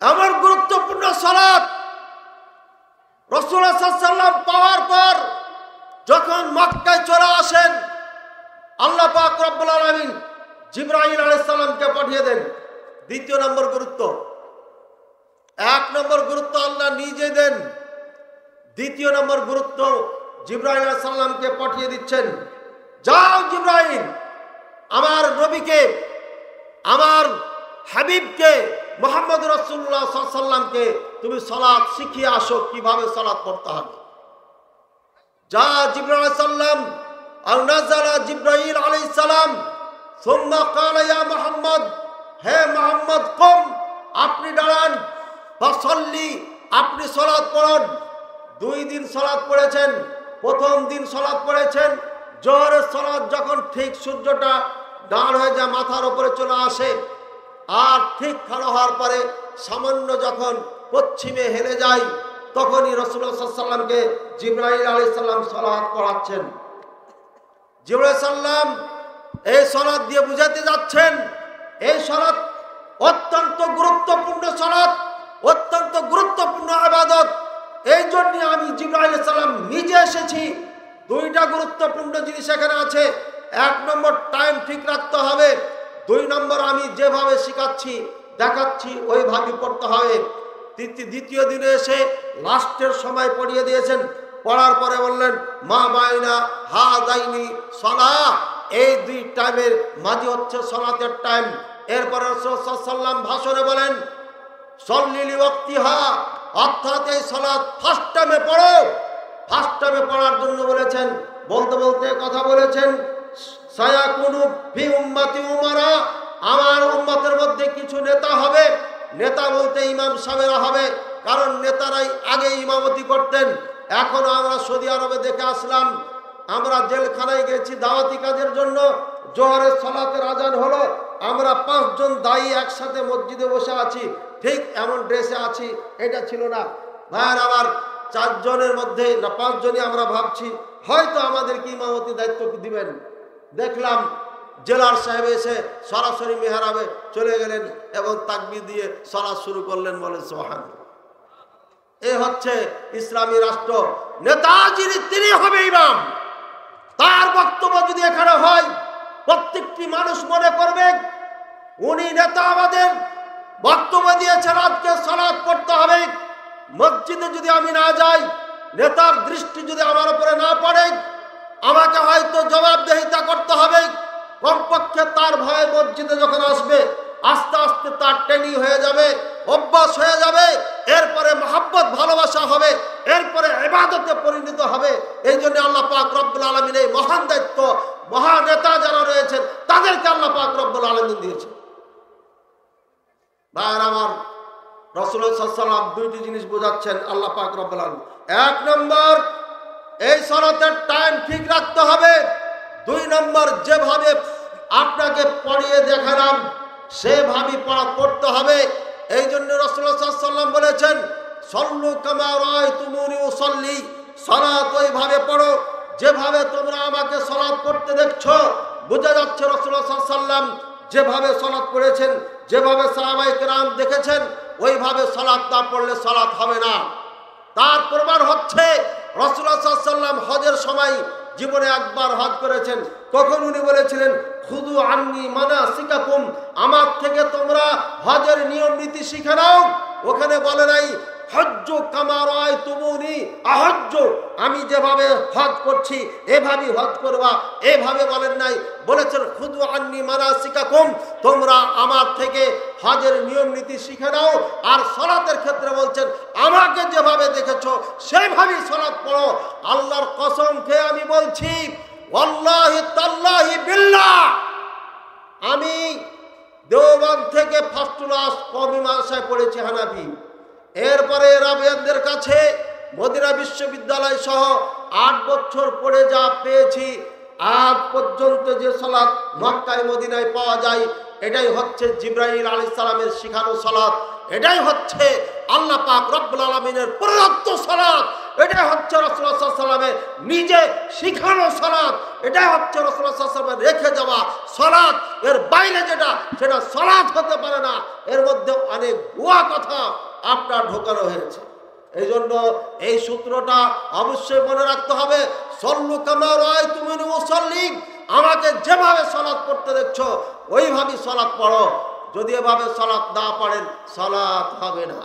এমন গুরুত্বপূর্ণ সালাত রাসূলুল্লাহ সাল্লাল্লাহু আলাইহি ওয়াসাল্লাম পাওয়ার পর যখন মক্কায় চলে আসেন, আল্লাহ পাক রব্বুল আলামিন জিবরাইল আলাইহিস সালামকে পাঠিয়ে দেন। দ্বিতীয় নম্বর গুরুত্ব, এক নম্বর গুরুত্ব আল্লাহ নিজে দেন, দ্বিতীয় নম্বর গুরুত্ব জিবরাইল আলাইহিস সালামকে পাঠিয়ে দিচ্ছেন। যাও জিবরাইল, আমার নবীকে, আমার হাবিবকে মুহাম্মদ রাসূলুল্লাহ সাল্লাল্লাহু আলাইহি ওয়াসাল্লামকে তুমি সালাত শিখিয়ে আসো, কিভাবে সালাত পড়তে হবে। যা জিবরাইল আলাইহিস সালাম আর নাযালা জিবরাইল আলাইহিস সালাম সুম্মা ক্বালা ইয়া মুহাম্মদ, হে মুহাম্মদ কুম, আপনি দাঁড়ান, ফাসাল্লি, আপনি সালাত পড়ুন। 2 দিন সালাত পড়েছেন। প্রথম দিন সালাত পড়েছেন জোহরের সালাত, যখন ঠিক সূর্যটা ডান হয়ে যায় মাথার উপরে চলে আসে, আর ঠিক খাড়া হওয়ার পরে সামান্য যখন পশ্চিমে হেলে যায়, তখনই রাসূলুল্লাহ সাল্লাল্লাহু আলাইহি ওয়াসাল্লামকে জিবরাইল আলাইহিস সালাম সালাত পড়াচ্ছেন। জিবরাইল সাল্লাম এই সালাত দিয়ে বুঝাতে যাচ্ছেন এই সালাত অত্যন্ত গুরুত্বপূর্ণ সালাত, অত্যন্ত গুরুত্বপূর্ণ ইবাদত। এই জন্য আমি জিবরাইল আলাইহিস সালাম নিজে এসেছি। 2টা গুরুত্বপূর্ণ জিনিস এখানে আছে। 1 নম্বর টাইম ঠিক রাখতে হবে, 2 নম্বর আমি যেভাবে শেখাচ্ছি দেখাচ্ছি ওইভাবে পড়তে হবে। দ্বিতীয় দিনে এসে লাস্টের সময় পড়িয়ে দিয়েছেন। পড়ার পরে বললেন মা বাইনা হাযাইনি সালাহ, এই 2 টাইমের মাঝে হচ্ছে সালাতের টাইম। এরপরে রাসূল সাল্লাল্লাহু আলাইহি ওয়াসাল্লাম ভাষণে বলেন সল্লি লিওয়াক্তিহা, অর্থাৎ এই সালাত ফার্স্ট টাইমে পড়ো। ফার্স্ট টাইমে পড়ার জন্য বলেছেন। বলতে বলতে কথা বলেছেন সায়াকুনু ফি উম্মতি উমারা, আমার উম্মতের মধ্যে কিছু নেতা হবে। নেতা বলতে ইমাম সাহেবরা হবে, কারণ নেতারাই আগে ইমামতি করতেন। এখনো আমরা সৌদি আরবে দেখে আসলাম, আমরা জেলখানায় গেছি দাওয়াতি কাজের জন্য, জোহরের সালাতের আজান হলো, আমরা 5 জন দায়ী একসাথে মসজিদে বসে আছি, ঠিক এমন ড্রেসে আছি, এটা ছিল না ভাইয়ার। আবার 4 জনের মধ্যে না 5 জনই আমরা ভাবছি হয়তো আমাদেরকে ইমামতি দায়িত্ব দিবেন। দেখলাম জেলার সাহেব এসে সরাসরি মেহরাবে চলে গেলেন এবং তাকবীর দিয়ে সালাত শুরু করলেন, বলেন সুবহানাল্লাহ। এ হচ্ছে ইসলামী রাষ্ট্র। নেতা যিনি তিনি হবে ইমাম। তার বক্তব্য যদি এখানে হয় প্রত্যেকটি মানুষ মনে করবে উনি নেতা, আমাদের বক্তব্য দিয়েছেন আজকে সালাত পড়তে হবে। মসজিদে যদি আমি না যাই, নেতার দৃষ্টি যদি আমার উপরে না পড়ে, আমাকে হয়তো জবাবদিহিতা করতে হবে। কমপক্ষে তার ভয়ে মসজিদে যখন আসবে আস্তে আস্তে তার ট্রেনিং হয়ে যাবে, অভ্যাস হয়ে যাবে, এরপরে মহব্বত ভালোবাসা হবে, এরপরে ইবাদতে পরিণত হবে। এই জন্য আল্লাহ পাক রব্বুল আলামিন এই মহান দায়িত্ব মহান নেতা যারা রয়েছেন তাদেরকে আল্লাহ পাক রব্বুল আলামিন দিয়েছেন। ভাইরা আমার, রাসূলুল্লাহ সাল্লাল্লাহু আলাইহি ওয়াসাল্লাম 2টি জিনিস বোঝাচ্ছেন আল্লাহ পাক রব্বুল আলামিন। 1 নম্বর এই সালাতের টাইম ঠিক রাখতে হবে। 2 নম্বর যেভাবে আপনাকে পড়িয়ে দেখালাম সেভাবে পড়তে হবে। এই জন্য রাসূলুল্লাহ সাল্লাল্লাহু আলাইহি ওয়াসাল্লাম বলেছেন সল্লু কামা রাআইতুমুনি উসাল্লি, সালাত ওইভাবে পড়ো যেভাবে তোমরা আমাকে সালাত পড়তে দেখছো। বোঝা যাচ্ছে রাসূলুল্লাহ সাল্লাল্লাহু আলাইহি ওয়াসাল্লাম যেভাবে সালাত পড়েছেন, যেভাবে সাহাবায়ে কেরাম দেখেছেন, ওইভাবে সালাত না পড়লে সালাত হবে না। তার প্রমাণ হচ্ছে রাসূলুল্লাহ সাল্লাল্লাহু আলাইহি ওয়াসাল্লাম হজের সময় জীবনে একবার হজ করেছেন। তখন উনি বলেছিলেন খুদু আন্নি মানাসিকাকুম, আমার থেকে তোমরা হজের নিয়ম নীতি শিখে নাও। ওখানে বলে নাই হজ্জু কামা রাআইতুমুনি আহজ্জ, আমি যেভাবে হজ করছি এভাবেই হজ করবা, এভাবে বলেন নাই। বলেছেন খুদু আন্নি মানাসিকাকুম, তোমরা আমার থেকে হজের নিয়ম নীতি শিখে নাও। আর সালাতের ক্ষেত্রে বলছেন আমাকে যেভাবে দেখেছো সেইভাবেই সালাত পড়ো। আল্লাহর কসম খেয়ে আমি বলছি, ওয়াল্লাহি তাল্লাহি বিল্লাহ, আমি দেওবন্দ থেকে ফার্স্ট ক্লাস কওমি মাদ্রাসায় পড়েছি হানাফি, এরপরে রাবিয়ানদের কাছে মদিনা বিশ্ববিদ্যালয় সহ 8 বছর পড়ে যা পেয়েছি, আজ পর্যন্ত যে সালাত মক্কায় মদিনায় পাওয়া যায় এটাই হচ্ছে জিবরাইল আলাইহিস সালামের শেখানো সালাত, এটাই হচ্ছে আল্লাহ পাক রব্বুল আলামিনের প্রদত্ত সালাত, এটাই হচ্ছে রাসূলুল্লাহ সাল্লাল্লাহু আলাইহি ওয়াসাল্লামের নিজে শিখানো সালাত, এটাই হচ্ছে রাসূলুল্লাহ সাল্লাল্লাহু আলাইহি ওয়াসাল্লামের রেখে যাওয়া সালাত। এর বাইরে যেটা সেটা সালাত হতে পারে না। এর মধ্যে অনেক ভুয়া কথা আপনার ঢোকানো হয়েছে। এই জন্য এই সূত্রটা অবশ্যই মনে রাখতে হবে। সল্লু কামা রাআইতুমুনি উসাল্লি, আমাকে যেভাবে সালাত পড়তে দেখছো ওইভাবেই সালাত পড়ো। যদি এভাবে সালাত না পড়েন সালাত হবে না।